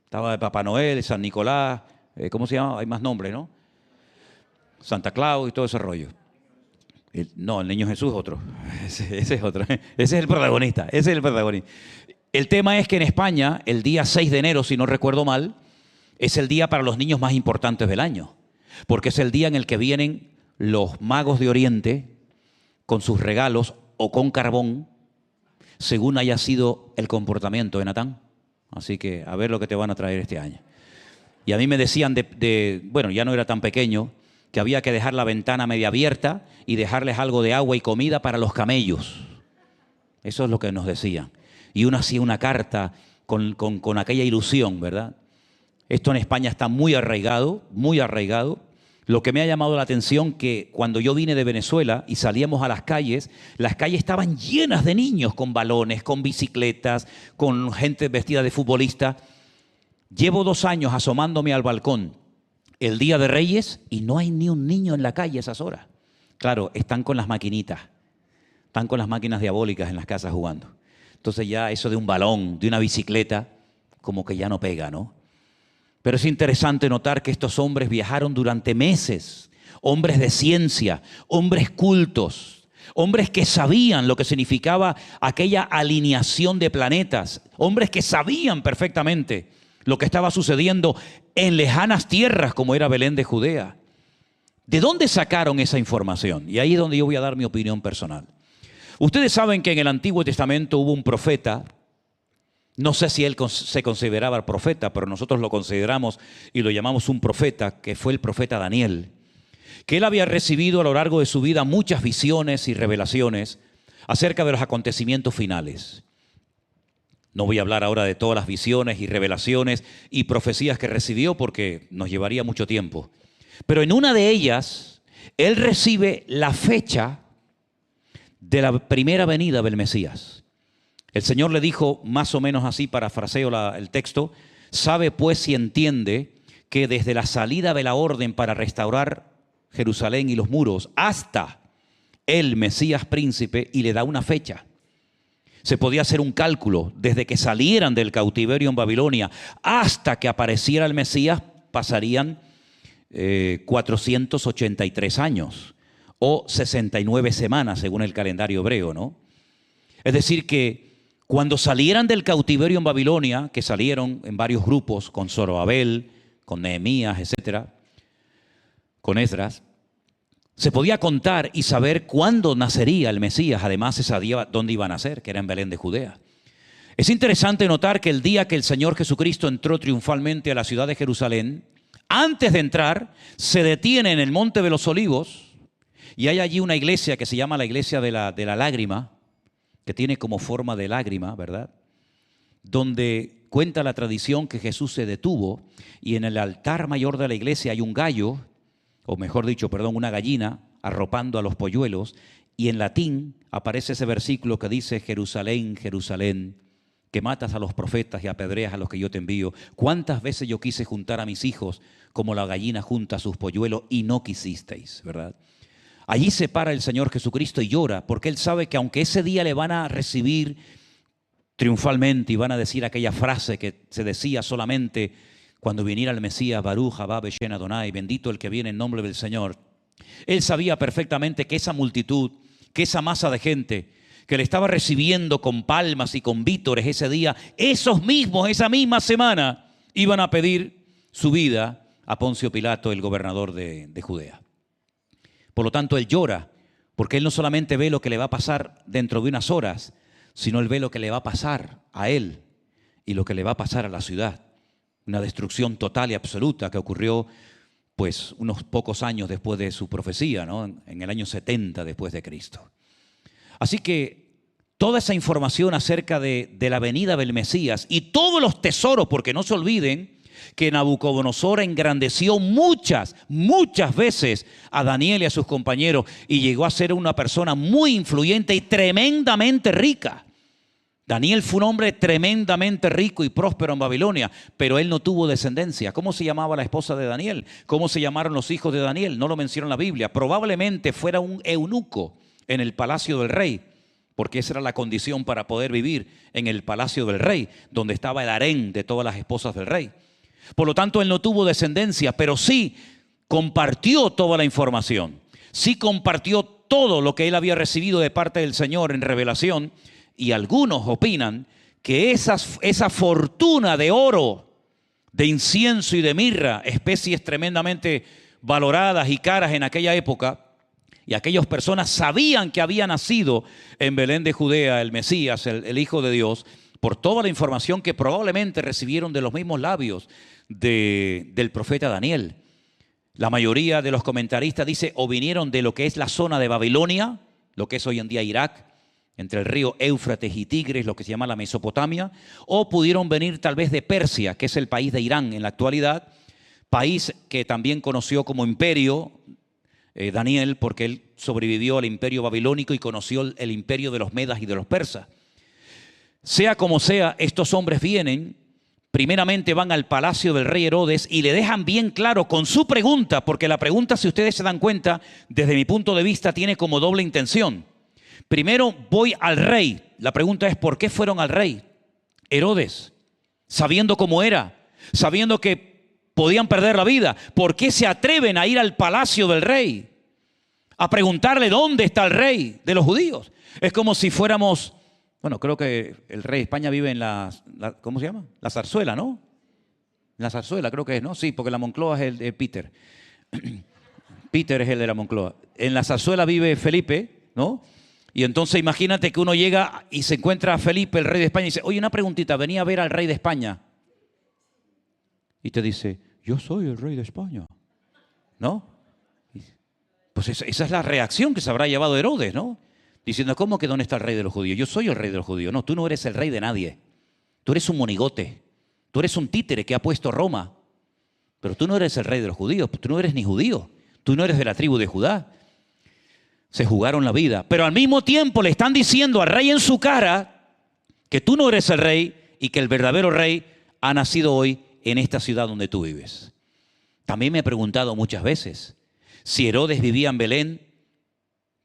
Estaba de Papá Noel, San Nicolás, ¿cómo se llama? Hay más nombres, ¿no? Santa Claus y todo ese rollo. No, el Niño Jesús es otro. Ese es otro. Ese es el protagonista. Ese es el protagonista. El tema es que en España, el día 6 de enero, si no recuerdo mal, es el día para los niños más importantes del año. Porque es el día en el que vienen los magos de Oriente con sus regalos o con carbón, según haya sido el comportamiento de Natán. Así que a ver lo que te van a traer este año. Y a mí me decían, bueno, ya no era tan pequeño, que había que dejar la ventana media abierta y dejarles algo de agua y comida para los camellos. Eso es lo que nos decían. Y uno hacía una carta con aquella ilusión, ¿verdad? Esto en España está muy arraigado, muy arraigado. Lo que me ha llamado la atención que cuando yo vine de Venezuela y salíamos a las calles estaban llenas de niños con balones, con bicicletas, con gente vestida de futbolista. Llevo 2 años asomándome al balcón el Día de Reyes y no hay ni un niño en la calle a esas horas. Claro, están con las maquinitas, están con las máquinas diabólicas en las casas jugando. Entonces ya eso de un balón, de una bicicleta, como que ya no pega, ¿no? Pero es interesante notar que estos hombres viajaron durante meses, hombres de ciencia, hombres cultos, hombres que sabían lo que significaba aquella alineación de planetas, hombres que sabían perfectamente lo que estaba sucediendo en lejanas tierras como era Belén de Judea. ¿De dónde sacaron esa información? Y ahí es donde yo voy a dar mi opinión personal. Ustedes saben que en el Antiguo Testamento hubo un profeta. No sé si él se consideraba profeta, pero nosotros lo consideramos y lo llamamos un profeta, que fue el profeta Daniel, que él había recibido a lo largo de su vida muchas visiones y revelaciones acerca de los acontecimientos finales. No voy a hablar ahora de todas las visiones y revelaciones y profecías que recibió porque nos llevaría mucho tiempo. Pero en una de ellas, él recibe la fecha de la primera venida del Mesías. El Señor le dijo, más o menos así, parafraseo el texto, sabe pues y entiende que desde la salida de la orden para restaurar Jerusalén y los muros hasta el Mesías príncipe, y le da una fecha. Se podía hacer un cálculo, desde que salieran del cautiverio en Babilonia hasta que apareciera el Mesías, pasarían 483 años o 69 semanas según el calendario hebreo, ¿no? Es decir que cuando salieran del cautiverio en Babilonia, que salieron en varios grupos con Zorobabel, con Nehemías, etcétera, con Esdras, se podía contar y saber cuándo nacería el Mesías. Además, se sabía dónde iba a nacer, que era en Belén de Judea. Es interesante notar que el día que el Señor Jesucristo entró triunfalmente a la ciudad de Jerusalén, antes de entrar, se detiene en el Monte de los Olivos y hay allí una iglesia que se llama la iglesia de la lágrima, que tiene como forma de lágrima, ¿verdad? Donde cuenta la tradición que Jesús se detuvo y en el altar mayor de la iglesia hay un gallo, o mejor dicho, una gallina arropando a los polluelos, y en latín aparece ese versículo que dice: Jerusalén, Jerusalén, que matas a los profetas y apedreas a los que yo te envío. ¿Cuántas veces yo quise juntar a mis hijos como la gallina junta a sus polluelos y no quisisteis, ¿verdad? Allí se para el Señor Jesucristo y llora, porque Él sabe que aunque ese día le van a recibir triunfalmente y van a decir aquella frase que se decía solamente cuando viniera el Mesías, Baruch haba Beshem Adonai, bendito el que viene en nombre del Señor, Él sabía perfectamente que esa multitud, que esa masa de gente que le estaba recibiendo con palmas y con vítores ese día, esos mismos, esa misma semana, iban a pedir su vida a Poncio Pilato, el gobernador de Judea. Por lo tanto, él llora, porque él no solamente ve lo que le va a pasar dentro de unas horas, sino él ve lo que le va a pasar a él y lo que le va a pasar a la ciudad. Una destrucción total y absoluta que ocurrió pues unos pocos años después de su profecía, ¿no? En el año 70 después de Cristo. Así que toda esa información acerca de la venida del Mesías y todos los tesoros, porque no se olviden que Nabucodonosor engrandeció muchas veces a Daniel y a sus compañeros y llegó a ser una persona muy influyente y tremendamente rica. Daniel fue un hombre tremendamente rico y próspero en Babilonia, pero él no tuvo descendencia. ¿Cómo se llamaba la esposa de Daniel? ¿Cómo se llamaron los hijos de Daniel? No lo menciona en la Biblia. Probablemente fuera un eunuco en el palacio del rey, porque esa era la condición para poder vivir en el palacio del rey, donde estaba el harén de todas las esposas del rey. Por lo tanto, él no tuvo descendencia, pero sí compartió toda la información. Sí compartió todo lo que él había recibido de parte del Señor en revelación. Y algunos opinan que esa fortuna de oro, de incienso y de mirra, especies tremendamente valoradas y caras en aquella época, y aquellas personas sabían que había nacido en Belén de Judea el Mesías, el Hijo de Dios, por toda la información que probablemente recibieron de los mismos labios del profeta Daniel. La mayoría de los comentaristas dice o vinieron de lo que es la zona de Babilonia, lo que es hoy en día Irak, entre el río Éufrates y Tigris, lo que se llama la Mesopotamia, o pudieron venir tal vez de Persia, que es el país de Irán en la actualidad, país que también conoció como imperio Daniel, porque él sobrevivió al imperio babilónico y conoció el imperio de los medas y de los persas. Sea como sea, estos hombres vienen, primeramente van al palacio del rey Herodes y le dejan bien claro con su pregunta, porque la pregunta, si ustedes se dan cuenta, desde mi punto de vista, tiene como doble intención. Primero voy al rey. La pregunta es, ¿por qué fueron al rey Herodes? Sabiendo cómo era, sabiendo que podían perder la vida. ¿Por qué se atreven a ir al palacio del rey? A preguntarle dónde está el rey de los judíos. Es como si fuéramos, bueno, creo que el rey de España vive en ¿cómo se llama? La Zarzuela, ¿no? La Zarzuela creo que es, ¿no? Sí, porque la Moncloa es el de Peter. Peter es el de la Moncloa. En la Zarzuela vive Felipe, ¿no? Y entonces imagínate que uno llega y se encuentra a Felipe, el rey de España, y dice, oye, una preguntita, venía a ver al rey de España. Y te dice, yo soy el rey de España, ¿no? Pues esa es la reacción que se habrá llevado Herodes, ¿no? Diciendo, ¿cómo que dónde está el rey de los judíos? Yo soy el rey de los judíos. No, tú no eres el rey de nadie. Tú eres un monigote. Tú eres un títere que ha puesto Roma. Pero tú no eres el rey de los judíos. Tú no eres ni judío. Tú no eres de la tribu de Judá. Se jugaron la vida. Pero al mismo tiempo le están diciendo al rey en su cara que tú no eres el rey y que el verdadero rey ha nacido hoy en esta ciudad donde tú vives. También me he preguntado muchas veces, si Herodes vivía en Belén,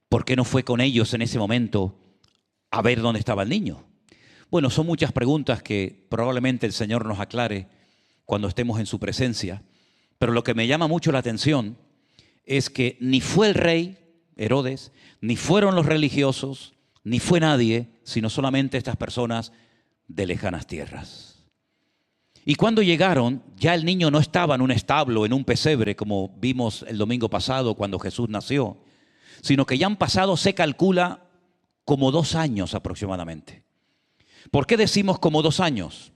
¿por qué no fue con ellos en ese momento a ver dónde estaba el niño? Bueno, son muchas preguntas que probablemente el Señor nos aclare cuando estemos en su presencia, pero lo que me llama mucho la atención es que ni fue el rey Herodes, ni fueron los religiosos, ni fue nadie, sino solamente estas personas de lejanas tierras. Y cuando llegaron, ya el niño no estaba en un establo, en un pesebre, como vimos el domingo pasado cuando Jesús nació, sino que ya han pasado, se calcula, como 2 años aproximadamente. ¿Por qué decimos como 2 años?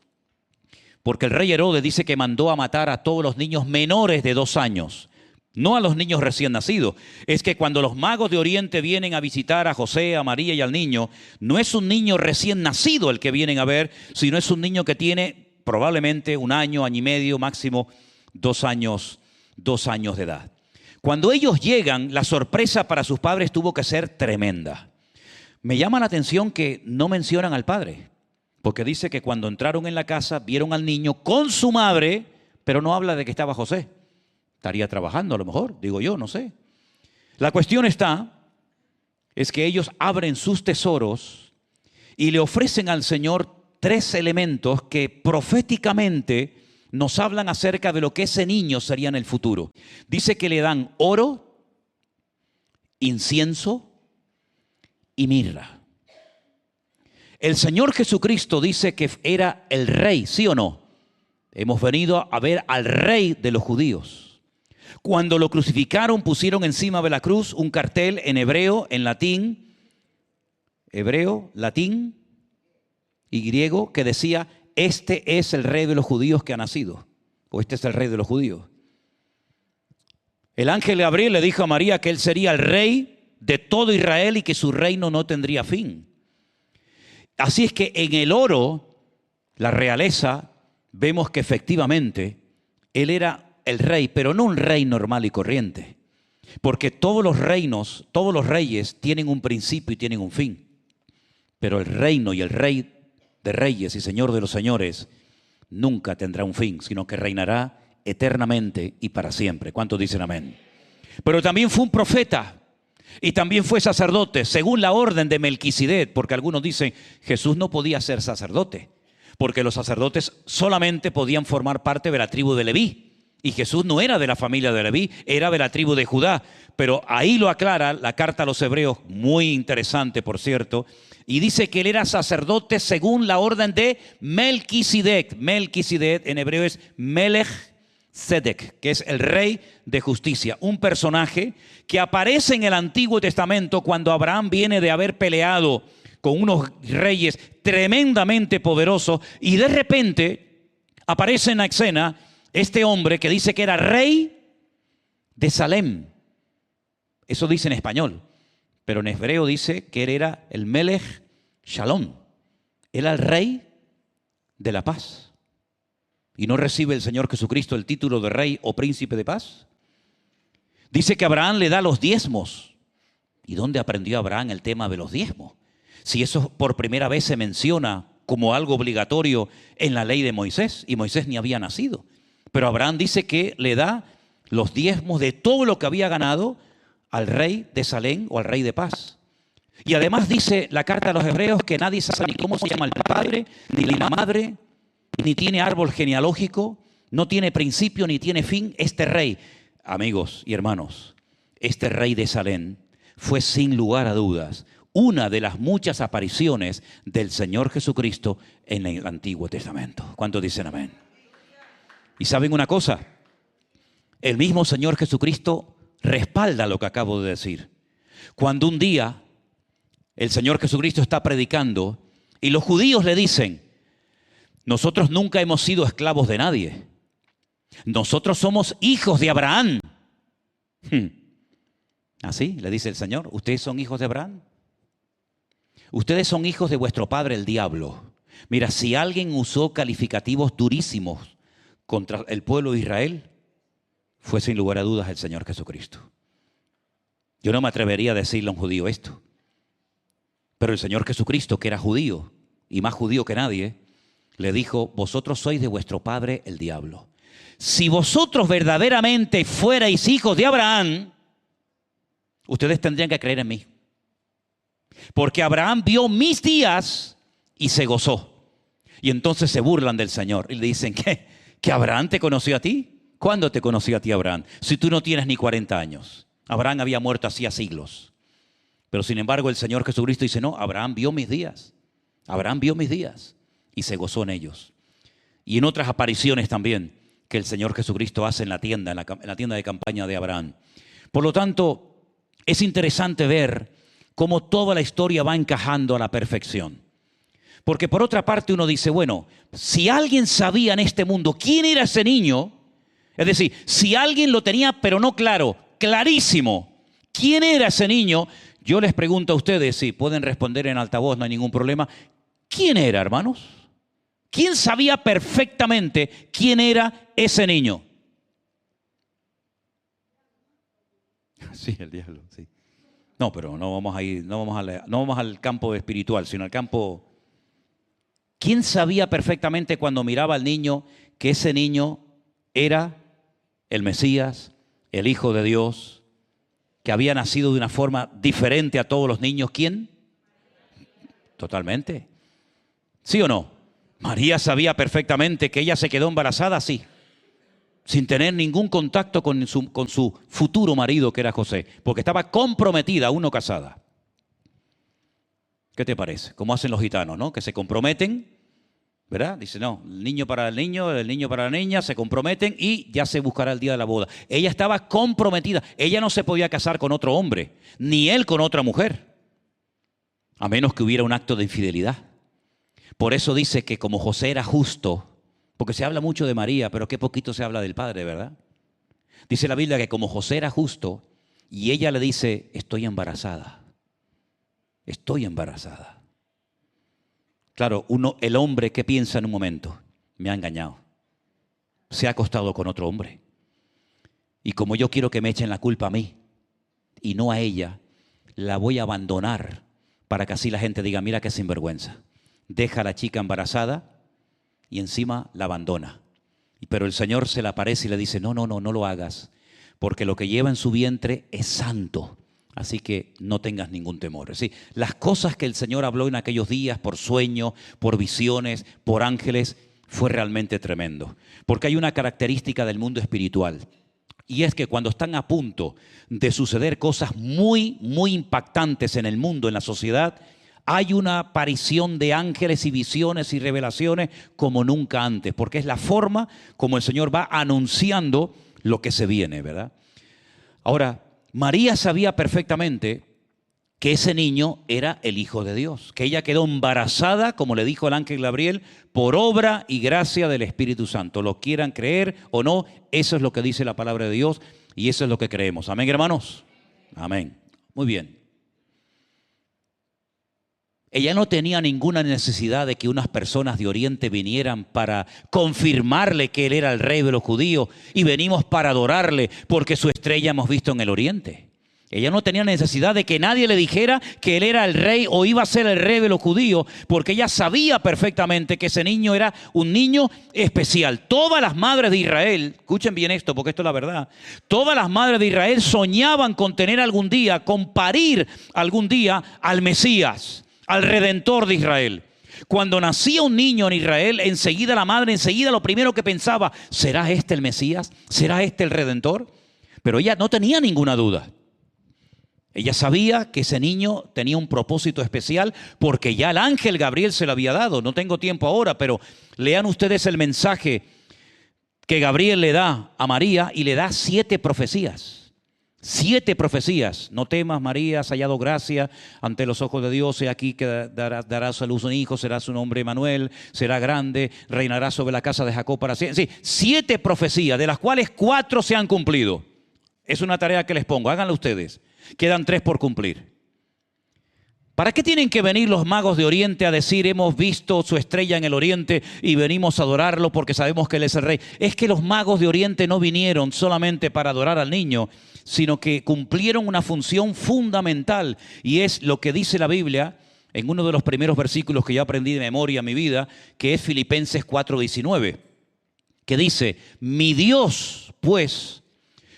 Porque el rey Herodes dice que mandó a matar a todos los niños menores de 2 años, no a los niños recién nacidos. Es que cuando los magos de Oriente vienen a visitar a José, a María y al niño, no es un niño recién nacido el que vienen a ver, sino es un niño que tiene probablemente 1 año, año y medio, máximo 2 años de edad. Cuando ellos llegan, la sorpresa para sus padres tuvo que ser tremenda. Me llama la atención que no mencionan al padre, porque dice que cuando entraron en la casa vieron al niño con su madre, pero no habla de que estaba José. Estaría trabajando a lo mejor, digo yo, no sé. La cuestión es que ellos abren sus tesoros y le ofrecen al Señor 3 elementos que proféticamente nos hablan acerca de lo que ese niño sería en el futuro. Dice que le dan oro, incienso y mirra. El Señor Jesucristo dice que era el rey, ¿sí o no? Hemos venido a ver al rey de los judíos. Cuando lo crucificaron, pusieron encima de la cruz un cartel en hebreo, en latín, y griego, que decía, este es el rey de los judíos que ha nacido, o este es el rey de los judíos. El ángel Gabriel le dijo a María que él sería el rey de todo Israel y que su reino no tendría fin. Así es que en el oro, la realeza, vemos que efectivamente él era el rey, pero no un rey normal y corriente, porque todos los reinos, todos los reyes tienen un principio y tienen un fin, pero el reino y el rey de reyes y señor de los señores nunca tendrá un fin, sino que reinará eternamente y para siempre. ¿Cuántos dicen amén? Pero también fue un profeta. Y también fue sacerdote, según la orden de Melquisedec, porque algunos dicen Jesús no podía ser sacerdote, porque los sacerdotes solamente podían formar parte de la tribu de Leví. Y Jesús no era de la familia de Leví, era de la tribu de Judá. Pero ahí lo aclara la carta a los Hebreos, muy interesante por cierto, y dice que él era sacerdote según la orden de Melquisedec. Melquisedec en hebreo es Melech Sedec, que es el rey de justicia, un personaje que aparece en el Antiguo Testamento cuando Abraham viene de haber peleado con unos reyes tremendamente poderosos y de repente aparece en la escena este hombre que dice que era rey de Salem. Eso dice en español, pero en hebreo dice que él era el Melech Shalom, era el rey de la paz. ¿Y no recibe el Señor Jesucristo el título de rey o príncipe de paz? Dice que Abraham le da los diezmos. ¿Y dónde aprendió Abraham el tema de los diezmos? Si eso por primera vez se menciona como algo obligatorio en la ley de Moisés, y Moisés ni había nacido. Pero Abraham dice que le da los diezmos de todo lo que había ganado al rey de Salem o al rey de paz. Y además dice la carta a los Hebreos que nadie sabe ni cómo se llama el padre, ni la madre, ni tiene árbol genealógico, no tiene principio ni tiene fin. Este rey, amigos y hermanos, este rey de Salem fue sin lugar a dudas una de las muchas apariciones del Señor Jesucristo en el Antiguo Testamento. ¿Cuántos dicen amén? Y saben una cosa, el mismo Señor Jesucristo respalda lo que acabo de decir. Cuando un día el Señor Jesucristo está predicando y los judíos le dicen: nosotros nunca hemos sido esclavos de nadie. Nosotros somos hijos de Abraham. ¿Así? Le dice el Señor. ¿Ustedes son hijos de Abraham? Ustedes son hijos de vuestro padre el diablo. Mira, si alguien usó calificativos durísimos contra el pueblo de Israel, fue sin lugar a dudas el Señor Jesucristo. Yo no me atrevería a decirle a un judío esto. Pero el Señor Jesucristo, que era judío, y más judío que nadie, le dijo: vosotros sois de vuestro padre el diablo. Si vosotros verdaderamente fuerais hijos de Abraham, ustedes tendrían que creer en mí. Porque Abraham vio mis días y se gozó. Y entonces se burlan del Señor y le dicen: ¿que Abraham te conoció a ti? ¿Cuándo te conoció a ti Abraham? Si tú no tienes ni 40 años. Abraham había muerto hacía siglos. Pero sin embargo el Señor Jesucristo dice: no, Abraham vio mis días. Abraham vio mis días y se gozó en ellos. Y en otras apariciones también que el Señor Jesucristo hace en la tienda de campaña de Abraham. Por lo tanto, es interesante ver cómo toda la historia va encajando a la perfección. Porque por otra parte uno dice: bueno, si alguien sabía en este mundo quién era ese niño, es decir, si alguien lo tenía pero no claro, clarísimo, quién era ese niño, yo les pregunto a ustedes, si pueden responder en altavoz, no hay ningún problema, ¿quién era, hermanos? ¿Quién sabía perfectamente quién era ese niño? Sí, el diablo, sí. No, pero no vamos a ir, no vamos al campo espiritual, sino al campo. ¿Quién sabía perfectamente cuando miraba al niño que ese niño era el Mesías, el Hijo de Dios, que había nacido de una forma diferente a todos los niños? ¿Quién? Totalmente. ¿Sí o no? María sabía perfectamente que ella se quedó embarazada, sí, sin tener ningún contacto con su futuro marido, que era José, porque estaba comprometida, aún no casada. ¿Qué te parece? Como hacen los gitanos, ¿no? Que se comprometen, ¿verdad? Dice: no, el niño para el niño para la niña, se comprometen y ya se buscará el día de la boda. Ella estaba comprometida, ella no se podía casar con otro hombre, ni él con otra mujer, a menos que hubiera un acto de infidelidad. Por eso dice que como José era justo, porque se habla mucho de María, pero qué poquito se habla del padre, ¿verdad? Dice la Biblia que como José era justo, y ella le dice: estoy embarazada. Estoy embarazada. Claro, el hombre, ¿qué piensa en un momento? Me ha engañado. Se ha acostado con otro hombre. Y como yo quiero que me echen la culpa a mí y no a ella, la voy a abandonar para que así la gente diga: mira qué sinvergüenza. Deja a la chica embarazada y encima la abandona. Pero el Señor se le aparece y le dice: no lo hagas, porque lo que lleva en su vientre es santo. Así que no tengas ningún temor. Es decir, las cosas que el Señor habló en aquellos días por sueños, por visiones, por ángeles, fue realmente tremendo. Porque hay una característica del mundo espiritual. Y es que cuando están a punto de suceder cosas muy, muy impactantes en el mundo, en la sociedad, hay una aparición de ángeles y visiones y revelaciones como nunca antes. Porque es la forma como el Señor va anunciando lo que se viene, ¿verdad? Ahora, María sabía perfectamente que ese niño era el Hijo de Dios, que ella quedó embarazada, como le dijo el ángel Gabriel, por obra y gracia del Espíritu Santo. Lo quieran creer o no, eso es lo que dice la palabra de Dios y eso es lo que creemos. Amén, hermanos. Amén. Muy bien. Ella no tenía ninguna necesidad de que unas personas de Oriente vinieran para confirmarle que él era el rey de los judíos y venimos para adorarle porque su estrella hemos visto en el Oriente. Ella no tenía necesidad de que nadie le dijera que él era el rey o iba a ser el rey de los judíos, porque ella sabía perfectamente que ese niño era un niño especial. Todas las madres de Israel, escuchen bien esto porque esto es la verdad, todas las madres de Israel soñaban con tener algún día, con parir algún día al Mesías, al Redentor de Israel. Cuando nacía un niño en Israel, enseguida la madre, enseguida lo primero que pensaba, ¿será este el Mesías? ¿Será este el Redentor? Pero ella no tenía ninguna duda. Ella sabía que ese niño tenía un propósito especial porque ya el ángel Gabriel se lo había dado. No tengo tiempo ahora, pero lean ustedes el mensaje que Gabriel le da a María y le da 7 profecías. 7 profecías. No temas, María, has hallado gracia ante los ojos de Dios. He aquí que darás a luz un hijo, será su nombre Emmanuel, será grande, reinará sobre la casa de Jacob para siempre. Sí, 7 profecías, de las cuales 4 se han cumplido. Es una tarea que les pongo, háganlo ustedes. Quedan 3 por cumplir. ¿Para qué tienen que venir los magos de Oriente a decir hemos visto su estrella en el Oriente y venimos a adorarlo porque sabemos que Él es el Rey? Es que los magos de Oriente no vinieron solamente para adorar al niño, sino que cumplieron una función fundamental y es lo que dice la Biblia en uno de los primeros versículos que yo aprendí de memoria en mi vida, que es Filipenses 4:19, que dice, mi Dios pues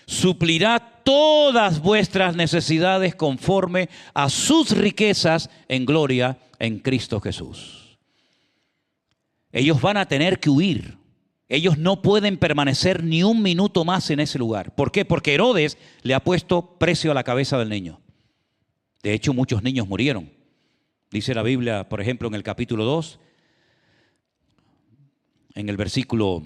suplirá todas vuestras necesidades conforme a sus riquezas en gloria en Cristo Jesús. Ellos van a tener que huir. Ellos no pueden permanecer ni un minuto más en ese lugar. ¿Por qué? Porque Herodes le ha puesto precio a la cabeza del niño. De hecho, muchos niños murieron. Dice la Biblia, por ejemplo, en el capítulo 2, en el versículo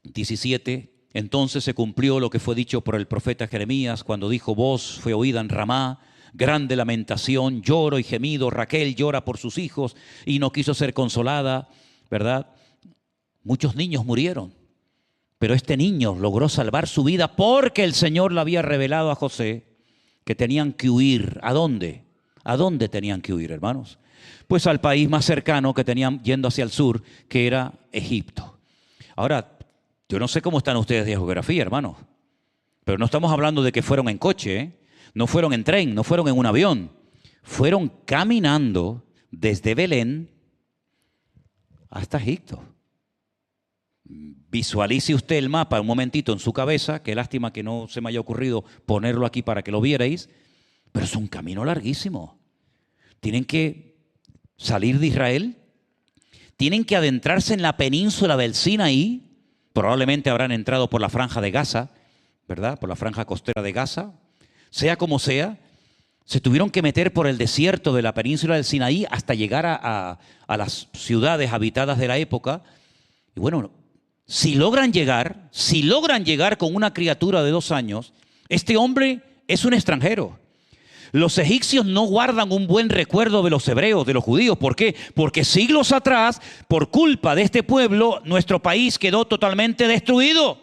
17, entonces se cumplió lo que fue dicho por el profeta Jeremías cuando dijo, voz fue oída en Ramá, grande lamentación, lloro y gemido, Raquel llora por sus hijos y no quiso ser consolada, ¿verdad? Muchos niños murieron, pero este niño logró salvar su vida porque el Señor le había revelado a José que tenían que huir. ¿A dónde? ¿A dónde tenían que huir, hermanos? Pues al país más cercano que tenían yendo hacia el sur, que era Egipto. Ahora, yo no sé cómo están ustedes de geografía, hermanos, pero no estamos hablando de que fueron en coche, ¿eh? No fueron en tren, no fueron en un avión. Fueron caminando desde Belén hasta Egipto. Visualice usted el mapa un momentito en su cabeza, qué lástima que no se me haya ocurrido ponerlo aquí para que lo vierais, pero es un camino larguísimo. Tienen que salir de Israel, tienen que adentrarse en la península del Sinaí. Probablemente habrán entrado por la franja de Gaza, ¿verdad? Por la franja costera de Gaza. Sea como sea, se tuvieron que meter por el desierto de la península del Sinaí hasta llegar a las ciudades habitadas de la época. Y bueno, si logran llegar con una criatura de 2 años, este hombre es un extranjero. Los egipcios no guardan un buen recuerdo de los hebreos, de los judíos. ¿Por qué? Porque siglos atrás, por culpa de este pueblo, nuestro país quedó totalmente destruido.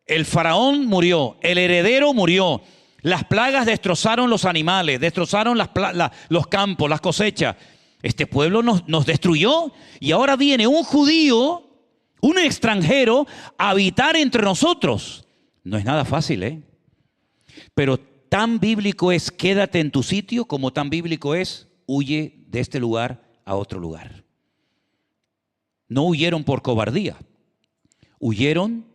El faraón murió, el heredero murió. Las plagas destrozaron los animales, destrozaron los campos, las cosechas. Este pueblo nos destruyó y ahora viene un judío, un extranjero, a habitar entre nosotros. No es nada fácil, ¿eh? Pero tan bíblico es quédate en tu sitio como tan bíblico es huye de este lugar a otro lugar. No huyeron por cobardía, huyeron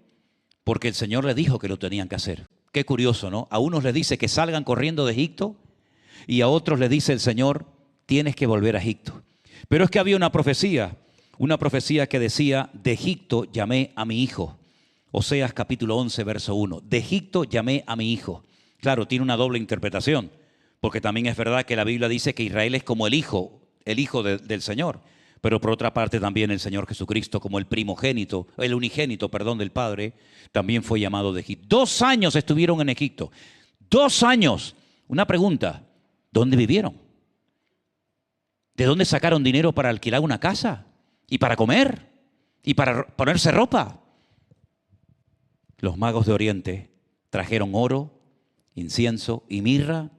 porque el Señor les dijo que lo tenían que hacer. Qué curioso, ¿no? A unos les dice que salgan corriendo de Egipto y a otros les dice el Señor, tienes que volver a Egipto. Pero es que había una profecía que decía, de Egipto llamé a mi hijo. Oseas capítulo 11, verso 1. De Egipto llamé a mi hijo. Claro, tiene una doble interpretación, porque también es verdad que la Biblia dice que Israel es como el hijo del Señor. Pero por otra parte también el Señor Jesucristo, como el unigénito, del Padre, también fue llamado de Egipto. 2 años estuvieron en Egipto. 2 años. Una pregunta, ¿dónde vivieron? ¿De dónde sacaron dinero para alquilar una casa? ¿Y para comer? ¿Y para ponerse ropa? Los magos de Oriente trajeron oro, incienso y mirra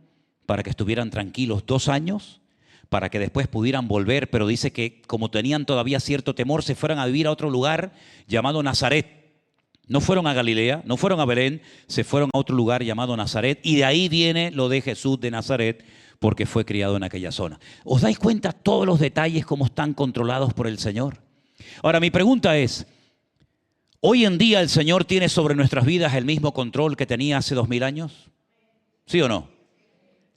para que estuvieran tranquilos 2 años, para que después pudieran volver, pero dice que como tenían todavía cierto temor, se fueran a vivir a otro lugar llamado Nazaret. No fueron a Galilea, no fueron a Belén, se fueron a otro lugar llamado Nazaret, y de ahí viene lo de Jesús de Nazaret, porque fue criado en aquella zona. ¿Os dais cuenta todos los detalles cómo están controlados por el Señor? Ahora, mi pregunta es, ¿hoy en día el Señor tiene sobre nuestras vidas el mismo control que tenía hace 2000 años? ¿Sí o no?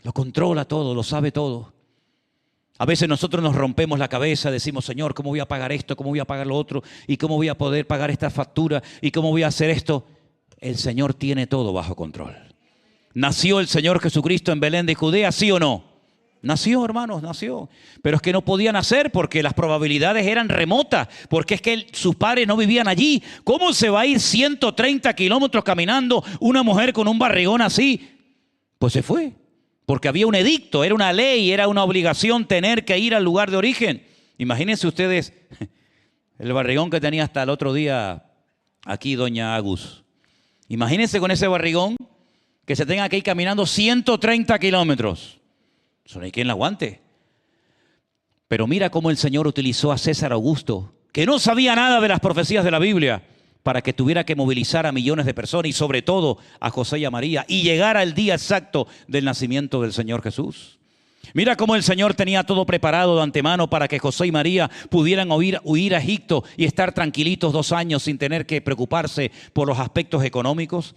Lo controla todo, lo sabe todo. A veces nosotros nos rompemos la cabeza, decimos, Señor, ¿cómo voy a pagar esto? ¿Cómo voy a pagar lo otro? ¿Y cómo voy a poder pagar esta factura? ¿Y cómo voy a hacer esto? El Señor tiene todo bajo control. ¿Nació el Señor Jesucristo en Belén de Judea, sí o no? Nació, hermanos, nació. Pero es que no podía nacer porque las probabilidades eran remotas, porque es que sus padres no vivían allí. ¿Cómo se va a ir 130 kilómetros caminando una mujer con un barrigón así? Pues se fue. Porque había un edicto, era una ley, era una obligación tener que ir al lugar de origen. Imagínense ustedes el barrigón que tenía hasta el otro día aquí doña Agus. Imagínense con ese barrigón que se tenga que ir caminando 130 kilómetros. Eso no hay quien la aguante. Pero mira cómo el Señor utilizó a César Augusto, que no sabía nada de las profecías de la Biblia, para que tuviera que movilizar a millones de personas y sobre todo a José y a María y llegara el día exacto del nacimiento del Señor Jesús. Mira cómo el Señor tenía todo preparado de antemano para que José y María pudieran huir a Egipto y estar tranquilitos 2 años sin tener que preocuparse por los aspectos económicos.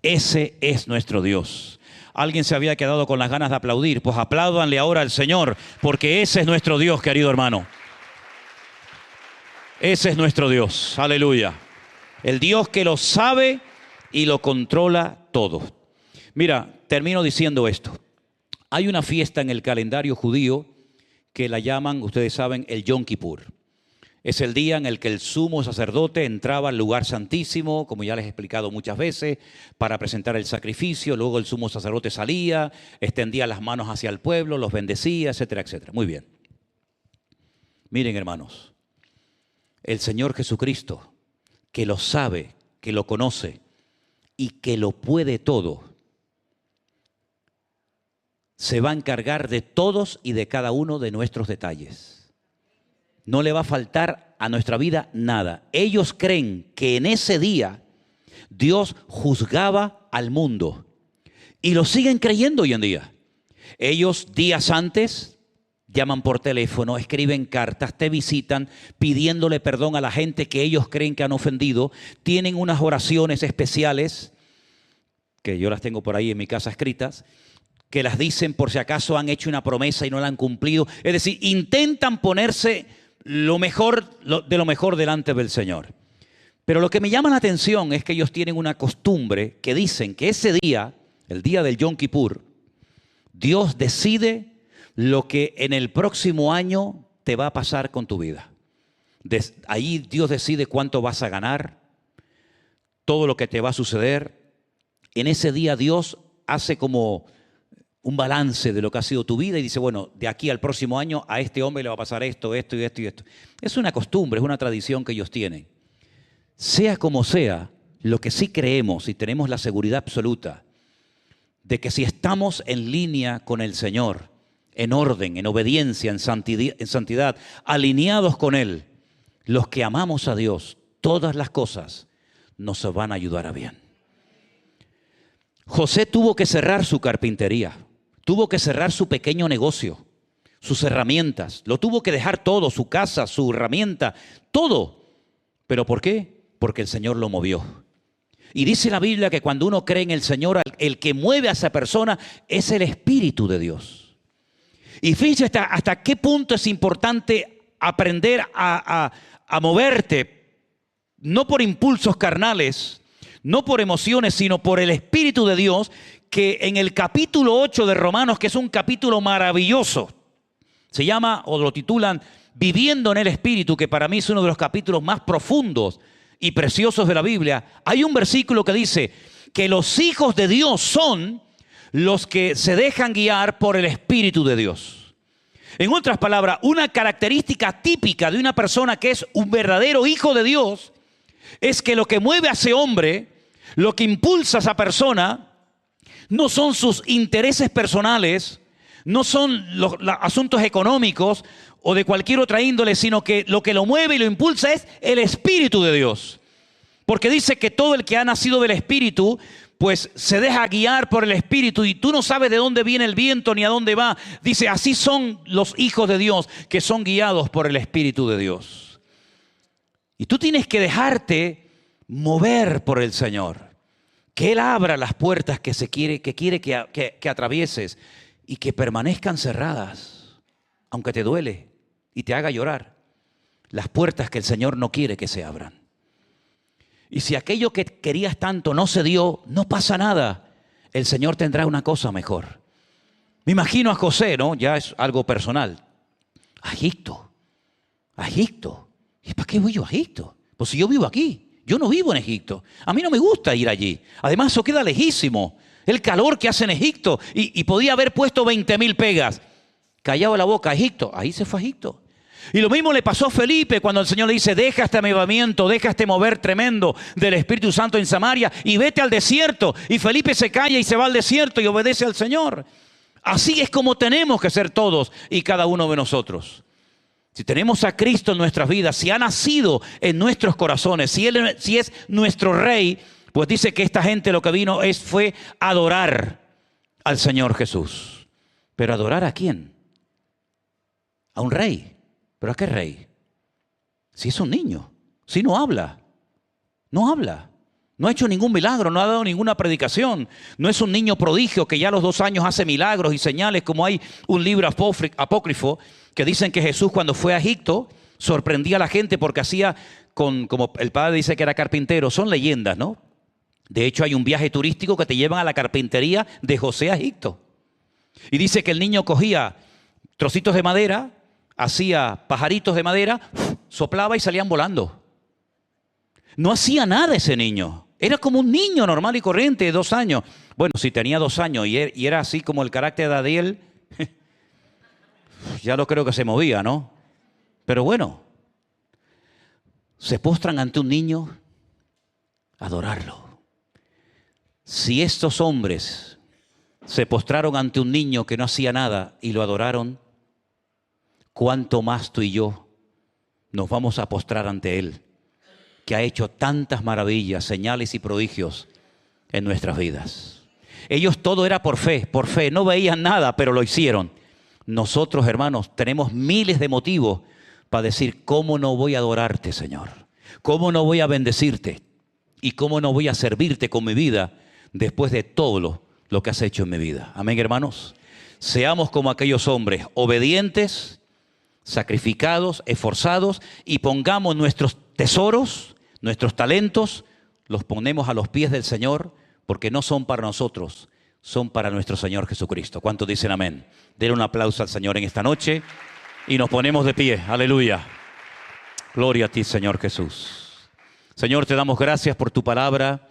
Ese es nuestro Dios. Alguien se había quedado con las ganas de aplaudir, pues apláudanle ahora al Señor, porque ese es nuestro Dios, querido hermano. Ese es nuestro Dios, aleluya. El Dios que lo sabe y lo controla todo. Mira, termino diciendo esto. Hay una fiesta en el calendario judío que la llaman, ustedes saben, el Yom Kippur. Es el día en el que el sumo sacerdote entraba al lugar santísimo, como ya les he explicado muchas veces, para presentar el sacrificio. Luego el sumo sacerdote salía, extendía las manos hacia el pueblo, los bendecía, etcétera, etcétera. Muy bien. Miren, hermanos, el Señor Jesucristo, que lo sabe, que lo conoce y que lo puede todo, se va a encargar de todos y de cada uno de nuestros detalles. No le va a faltar a nuestra vida nada. Ellos creen que en ese día Dios juzgaba al mundo y lo siguen creyendo hoy en día. Ellos días antes llaman por teléfono, escriben cartas, te visitan pidiéndole perdón a la gente que ellos creen que han ofendido. Tienen unas oraciones especiales, que yo las tengo por ahí en mi casa escritas, que las dicen por si acaso han hecho una promesa y no la han cumplido. Es decir, intentan ponerse lo mejor delante del Señor. Pero lo que me llama la atención es que ellos tienen una costumbre que dicen que ese día, el día del Yom Kippur, Dios decide lo que en el próximo año te va a pasar con tu vida. Ahí Dios decide cuánto vas a ganar, todo lo que te va a suceder. En ese día Dios hace como un balance de lo que ha sido tu vida y dice, bueno, de aquí al próximo año a este hombre le va a pasar esto, esto y esto y esto. Es una costumbre, es una tradición que ellos tienen. Sea como sea, lo que sí creemos y tenemos la seguridad absoluta de que si estamos en línea con el Señor, en orden, en obediencia, en santidad, alineados con Él, los que amamos a Dios, todas las cosas nos van a ayudar a bien. José tuvo que cerrar su carpintería, tuvo que cerrar su pequeño negocio, sus herramientas, lo tuvo que dejar todo, su casa, su herramienta, todo. ¿Pero por qué? Porque el Señor lo movió. Y dice la Biblia que cuando uno cree en el Señor, el que mueve a esa persona es el Espíritu de Dios. Y fíjense hasta qué punto es importante aprender a moverte, no por impulsos carnales, no por emociones, sino por el Espíritu de Dios, que en el capítulo 8 de Romanos, que es un capítulo maravilloso, se llama, o lo titulan, Viviendo en el Espíritu, que para mí es uno de los capítulos más profundos y preciosos de la Biblia. Hay un versículo que dice que los hijos de Dios son los que se dejan guiar por el Espíritu de Dios. En otras palabras, una característica típica de una persona que es un verdadero hijo de Dios es que lo que mueve a ese hombre, lo que impulsa a esa persona, no son sus intereses personales, no son los asuntos económicos o de cualquier otra índole, sino que lo mueve y lo impulsa es el Espíritu de Dios. Porque dice que todo el que ha nacido del Espíritu, pues se deja guiar por el Espíritu, y tú no sabes de dónde viene el viento ni a dónde va. Dice, así son los hijos de Dios, que son guiados por el Espíritu de Dios. Y tú tienes que dejarte mover por el Señor. Que Él abra las puertas que quiere que atravieses y que permanezcan cerradas, aunque te duele y te haga llorar. Las puertas que el Señor no quiere que se abran. Y si aquello que querías tanto no se dio, no pasa nada. El Señor tendrá una cosa mejor. Me imagino a José, ¿no? Ya es algo personal. A Egipto. ¿Y para qué voy yo a Egipto? Pues si yo vivo aquí. Yo no vivo en Egipto. A mí no me gusta ir allí. Además, eso queda lejísimo. El calor que hace en Egipto. Y podía haber puesto 20.000 pegas. Callado la boca, Egipto. Ahí se fue a Egipto. Y lo mismo le pasó a Felipe cuando el Señor le dice, deja este avivamiento, deja este mover tremendo del Espíritu Santo en Samaria y vete al desierto. Y Felipe se calla y se va al desierto y obedece al Señor. Así es como tenemos que ser todos y cada uno de nosotros. Si tenemos a Cristo en nuestras vidas, si ha nacido en nuestros corazones, si es nuestro Rey, pues dice que esta gente lo que vino fue adorar al Señor Jesús. ¿Pero adorar a quién? A un rey. ¿Pero a qué rey? Si es un niño, si no habla, no ha hecho ningún milagro, no ha dado ninguna predicación, no es un niño prodigio que ya a los 2 años hace milagros y señales, como hay un libro apócrifo que dicen que Jesús cuando fue a Egipto sorprendía a la gente porque hacía, como el padre dice que era carpintero, son leyendas, ¿no? De hecho hay un viaje turístico que te llevan a la carpintería de José a Egipto. Y dice que el niño cogía trocitos de madera, hacía pajaritos de madera, soplaba y salían volando. No hacía nada ese niño. Era como un niño normal y corriente de 2 años. Bueno, si tenía 2 años y era así como el carácter de Adiel, ya lo creo que se movía, ¿no? Pero bueno, se postran ante un niño a adorarlo. Si estos hombres se postraron ante un niño que no hacía nada y lo adoraron, ¿cuánto más tú y yo nos vamos a postrar ante Él, que ha hecho tantas maravillas, señales y prodigios en nuestras vidas? Ellos todo era por fe, no veían nada, pero lo hicieron. Nosotros, hermanos, tenemos miles de motivos para decir, ¿cómo no voy a adorarte, Señor? ¿Cómo no voy a bendecirte? ¿Y cómo no voy a servirte con mi vida después de todo lo que has hecho en mi vida? Amén, hermanos. Seamos como aquellos hombres, obedientes, sacrificados, esforzados, y pongamos nuestros tesoros, nuestros talentos, los ponemos a los pies del Señor, porque no son para nosotros, son para nuestro Señor Jesucristo. ¿Cuántos dicen amén? Denle un aplauso al Señor en esta noche y nos ponemos de pie. Aleluya. Gloria a ti, Señor Jesús. Señor, te damos gracias por tu palabra.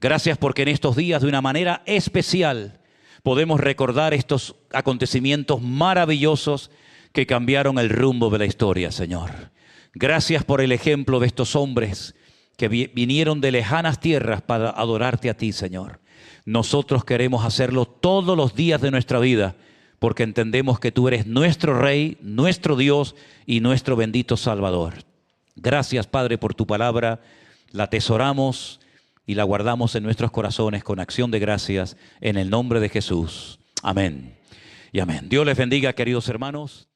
Gracias porque en estos días, de una manera especial, podemos recordar estos acontecimientos maravillosos que cambiaron el rumbo de la historia, Señor. Gracias por el ejemplo de estos hombres que vinieron de lejanas tierras para adorarte a ti, Señor. Nosotros queremos hacerlo todos los días de nuestra vida, porque entendemos que tú eres nuestro Rey, nuestro Dios y nuestro bendito Salvador. Gracias, Padre, por tu palabra. La atesoramos y la guardamos en nuestros corazones con acción de gracias en el nombre de Jesús. Amén y amén. Dios les bendiga, queridos hermanos.